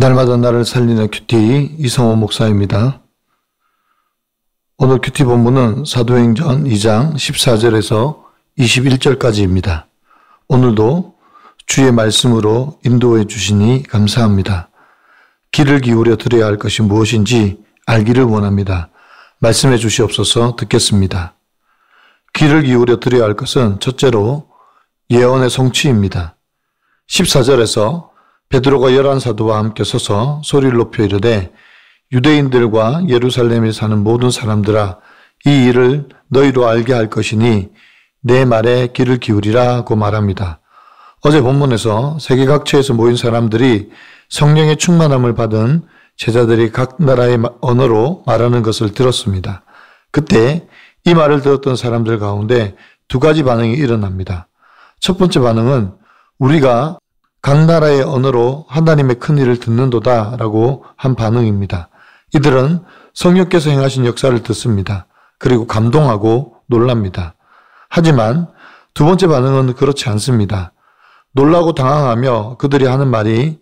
날마다 나를 살리는 큐티 이성호 목사입니다. 오늘 큐티 본문은 사도행전 2장 14절에서 21절까지입니다. 오늘도 주의 말씀으로 인도해 주시니 감사합니다. 귀를 기울여 들어야 할 것이 무엇인지 알기를 원합니다. 말씀해 주시옵소서. 듣겠습니다. 귀를 기울여 들어야 할 것은 첫째로 예언의 성취입니다. 14절에서 베드로가 11사도와 함께 서서 소리를 높여 이르되 유대인들과 예루살렘에 사는 모든 사람들아, 이 일을 너희로 알게 할 것이니 내 말에 귀를 기울이라고 말합니다. 어제 본문에서 세계 각처에서 모인 사람들이 성령의 충만함을 받은 제자들이 각 나라의 언어로 말하는 것을 들었습니다. 그때 이 말을 들었던 사람들 가운데 두 가지 반응이 일어납니다. 첫 번째 반응은 우리가 각 나라의 언어로 하나님의 큰 일을 듣는도다라고 한 반응입니다. 이들은 성령께서 행하신 역사를 듣습니다. 그리고 감동하고 놀랍니다. 하지만 두 번째 반응은 그렇지 않습니다. 놀라고 당황하며 그들이 하는 말이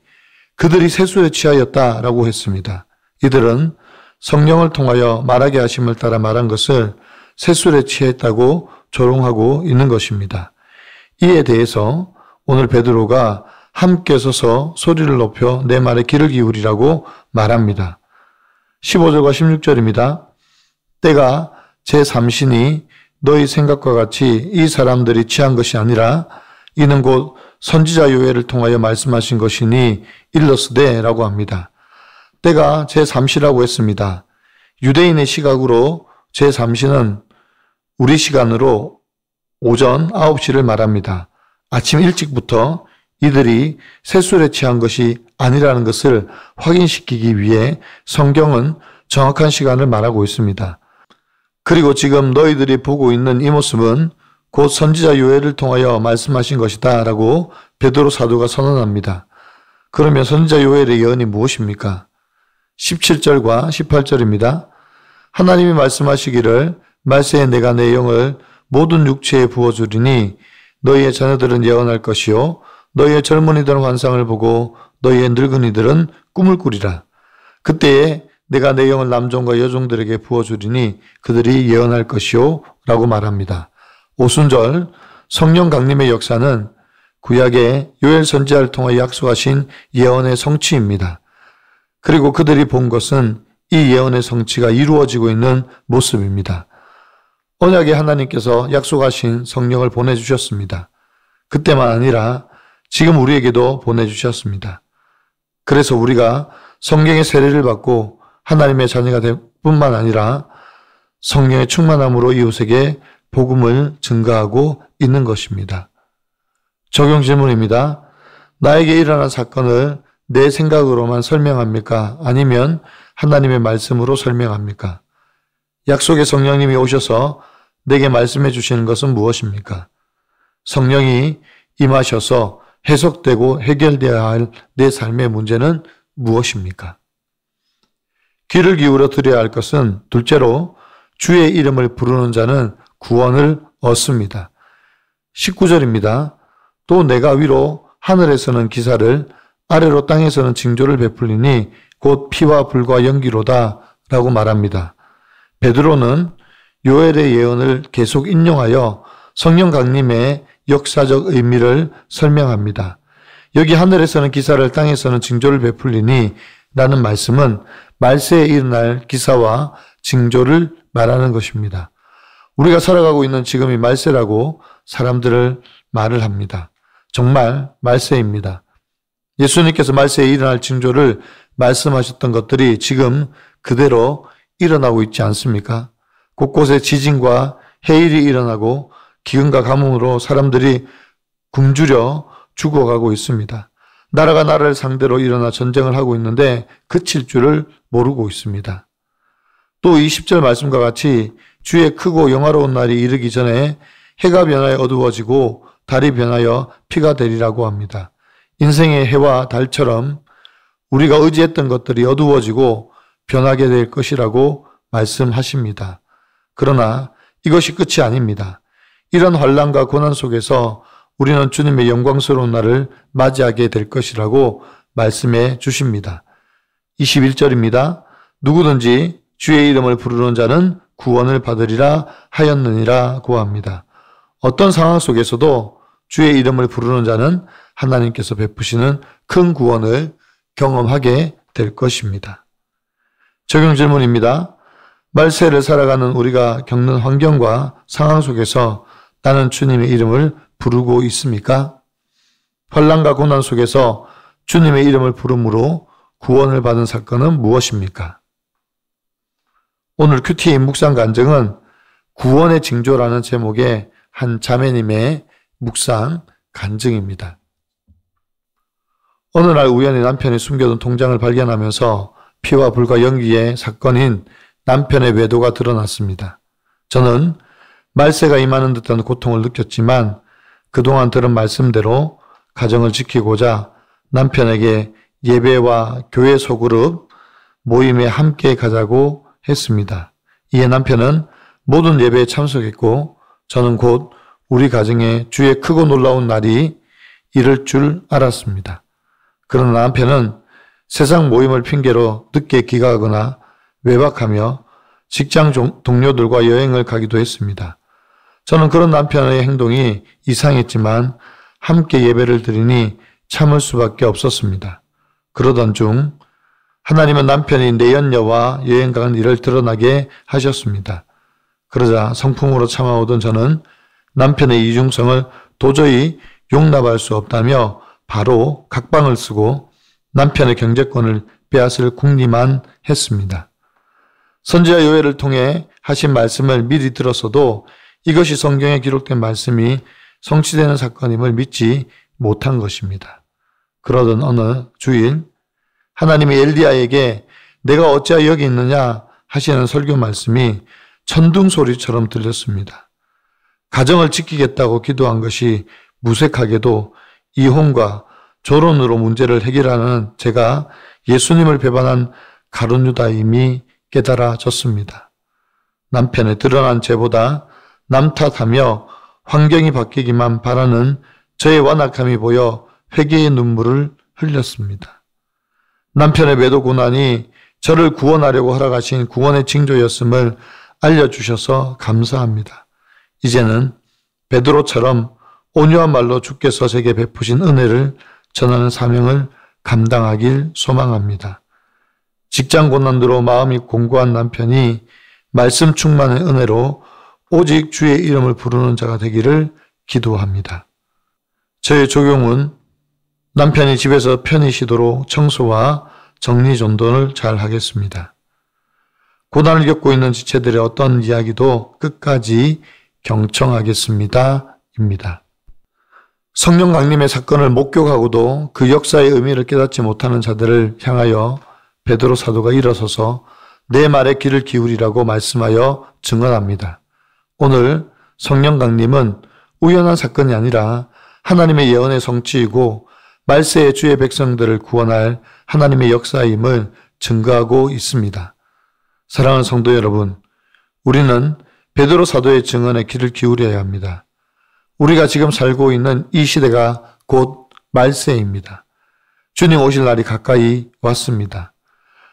그들이 세수에 취하였다라고 했습니다. 이들은 성령을 통하여 말하게 하심을 따라 말한 것을 세술에 취했다고 조롱하고 있는 것입니다. 이에 대해서 오늘 베드로가 함께 서서 소리를 높여 내 말에 귀를 기울이라고 말합니다. 15절과 16절입니다. 때가 제3신이 너희 생각과 같이 이 사람들이 취한 것이 아니라 이는 곧 선지자 요엘을 통하여 말씀하신 것이니 일러스되 라고 합니다. 때가 제3시라고 했습니다. 유대인의 시각으로 제3시는 우리 시간으로 오전 9시를 말합니다. 아침 일찍부터 이들이 세술에 취한 것이 아니라는 것을 확인시키기 위해 성경은 정확한 시간을 말하고 있습니다. 그리고 지금 너희들이 보고 있는 이 모습은 곧 선지자 요엘을 통하여 말씀하신 것이다 라고 베드로 사도가 선언합니다. 그러면 선지자 요엘의 예언이 무엇입니까? 17절과 18절입니다. 하나님이 말씀하시기를 말세에 내가 내 영을 모든 육체에 부어주리니 너희의 자녀들은 예언할 것이요 너희의 젊은이들은 환상을 보고 너희의 늙은이들은 꿈을 꾸리라. 그때에 내가 내 영을 남종과 여종들에게 부어주리니 그들이 예언할 것이요 라고 말합니다. 오순절 성령 강림의 역사는 구약의 요엘 선지자를 통해 약속하신 예언의 성취입니다. 그리고 그들이 본 것은 이 예언의 성취가 이루어지고 있는 모습입니다. 언약의 하나님께서 약속하신 성령을 보내주셨습니다. 그때만 아니라 지금 우리에게도 보내주셨습니다. 그래서 우리가 성령의 세례를 받고 하나님의 자녀가 될 뿐만 아니라 성령의 충만함으로 이웃에게 복음을 증거하고 있는 것입니다. 적용 질문입니다. 나에게 일어난 사건을 내 생각으로만 설명합니까? 아니면 하나님의 말씀으로 설명합니까? 약속의 성령님이 오셔서 내게 말씀해 주시는 것은 무엇입니까? 성령이 임하셔서 해석되고 해결되어야 할 내 삶의 문제는 무엇입니까? 귀를 기울여 들어야 할 것은 둘째로 주의 이름을 부르는 자는 구원을 얻습니다. 19절입니다. 또 내가 위로 하늘에서는 기사를 아래로 땅에서는 징조를 베풀리니 곧 피와 불과 연기로다 라고 말합니다. 베드로는 요엘의 예언을 계속 인용하여 성령 강림의 역사적 의미를 설명합니다. 여기 하늘에서는 기사를 땅에서는 징조를 베풀리니 라는 말씀은 말세에 일어날 기사와 징조를 말하는 것입니다. 우리가 살아가고 있는 지금이 말세라고 사람들을 말을 합니다. 정말 말세입니다. 예수님께서 말세에 일어날 징조를 말씀하셨던 것들이 지금 그대로 일어나고 있지 않습니까? 곳곳에 지진과 해일이 일어나고 기근과 가뭄으로 사람들이 굶주려 죽어가고 있습니다. 나라가 나라를 상대로 일어나 전쟁을 하고 있는데 그칠 줄을 모르고 있습니다. 또 20절 말씀과 같이 주의 크고 영화로운 날이 이르기 전에 해가 변하여 어두워지고 달이 변하여 피가 되리라고 합니다. 인생의 해와 달처럼 우리가 의지했던 것들이 어두워지고 변하게 될 것이라고 말씀하십니다. 그러나 이것이 끝이 아닙니다. 이런 환난과 고난 속에서 우리는 주님의 영광스러운 날을 맞이하게 될 것이라고 말씀해 주십니다. 21절입니다. 누구든지 주의 이름을 부르는 자는 구원을 받으리라 하였느니라 고합니다. 어떤 상황 속에서도 주의 이름을 부르는 자는 하나님께서 베푸시는 큰 구원을 경험하게 될 것입니다. 적용 질문입니다. 말세를 살아가는 우리가 겪는 환경과 상황 속에서 나는 주님의 이름을 부르고 있습니까? 환난과 고난 속에서 주님의 이름을 부름으로 구원을 받은 사건은 무엇입니까? 오늘 큐티의 묵상 간증은 구원의 징조라는 제목의 한 자매님의 묵상 간증입니다. 어느 날 우연히 남편이 숨겨둔 통장을 발견하면서 피와 불과 연기의 사건인 남편의 외도가 드러났습니다. 저는 말세가 임하는 듯한 고통을 느꼈지만 그동안 들은 말씀대로 가정을 지키고자 남편에게 예배와 교회 소그룹 모임에 함께 가자고 했습니다. 이에 남편은 모든 예배에 참석했고 저는 곧 우리 가정에 주의 크고 놀라운 날이 이를 줄 알았습니다. 그러나 남편은 세상 모임을 핑계로 늦게 귀가하거나 외박하며 직장 동료들과 여행을 가기도 했습니다. 저는 그런 남편의 행동이 이상했지만 함께 예배를 드리니 참을 수밖에 없었습니다. 그러던 중 하나님은 남편이 내연녀와 여행 가는 일을 드러나게 하셨습니다. 그러자 성품으로 참아오던 저는 남편의 이중성을 도저히 용납할 수 없다며 바로 각방을 쓰고 남편의 경제권을 빼앗을 궁리만 했습니다. 선지자 요엘을 통해 하신 말씀을 미리 들었어도 이것이 성경에 기록된 말씀이 성취되는 사건임을 믿지 못한 것입니다. 그러던 어느 주일 하나님이 엘리야에게 내가 어찌하여 여기 있느냐 하시는 설교 말씀이 천둥 소리처럼 들렸습니다. 가정을 지키겠다고 기도한 것이 무색하게도 이혼과 결혼으로 문제를 해결하는 제가 예수님을 배반한 가룟 유다임이 깨달아졌습니다. 남편의 드러난 죄보다 남 탓하며 환경이 바뀌기만 바라는 저의 완악함이 보여 회개의 눈물을 흘렸습니다. 남편의 매도 고난이 저를 구원하려고 허락하신 구원의 징조였음을 알려주셔서 감사합니다. 이제는 베드로처럼 온유한 말로 주께서 제게 베푸신 은혜를 전하는 사명을 감당하길 소망합니다. 직장 고난으로 마음이 공고한 남편이 말씀 충만의 은혜로 오직 주의 이름을 부르는 자가 되기를 기도합니다. 저의 적용은 남편이 집에서 편히 쉬도록 청소와 정리정돈을 잘 하겠습니다. 고난을 겪고 있는 지체들의 어떤 이야기도 끝까지 경청하겠습니다. 입니다. 성령 강림의 사건을 목격하고도 그 역사의 의미를 깨닫지 못하는 자들을 향하여 베드로 사도가 일어서서 내 말에 귀를 기울이라고 말씀하여 증언합니다. 오늘 성령 강림은 우연한 사건이 아니라 하나님의 예언의 성취이고 말세의 주의 백성들을 구원할 하나님의 역사임을 증거하고 있습니다. 사랑하는 성도 여러분, 우리는 베드로 사도의 증언에 귀를 기울여야 합니다. 우리가 지금 살고 있는 이 시대가 곧 말세입니다. 주님 오실 날이 가까이 왔습니다.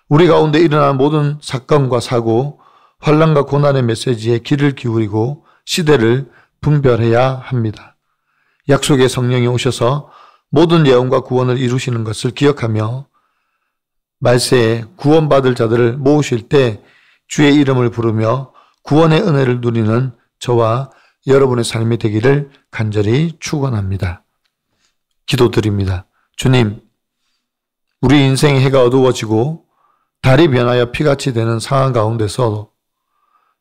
우리 가운데 일어난 모든 사건과 사고, 환난과 고난의 메시지에 귀를 기울이고 시대를 분별해야 합니다. 약속의 성령이 오셔서 모든 예언과 구원을 이루시는 것을 기억하며 말세에 구원받을 자들을 모으실 때 주의 이름을 부르며 구원의 은혜를 누리는 저와 여러분의 삶이 되기를 간절히 축원합니다. 기도드립니다. 주님, 우리 인생의 해가 어두워지고 달이 변하여 피같이 되는 상황 가운데서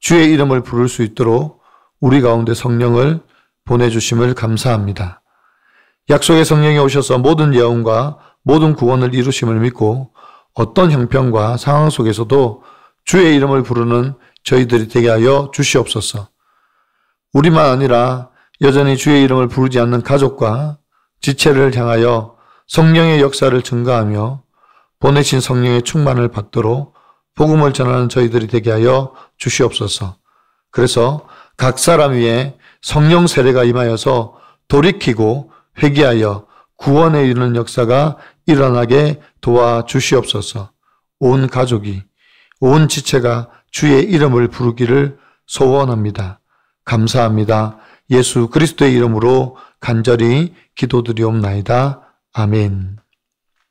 주의 이름을 부를 수 있도록 우리 가운데 성령을 보내주심을 감사합니다. 약속의 성령이 오셔서 모든 예언과 모든 구원을 이루심을 믿고 어떤 형편과 상황 속에서도 주의 이름을 부르는 저희들이 되게 하여 주시옵소서. 우리만 아니라 여전히 주의 이름을 부르지 않는 가족과 지체를 향하여 성령의 역사를 증가하며 보내신 성령의 충만을 받도록 복음을 전하는 저희들이 되게 하여 주시옵소서. 그래서 각 사람 위에 성령 세례가 임하여서 돌이키고 회개하여 구원에 이르는 역사가 일어나게 도와주시옵소서. 온 가족이, 온 지체가 주의 이름을 부르기를 소원합니다. 감사합니다. 예수 그리스도의 이름으로 간절히 기도드리옵나이다. 아멘.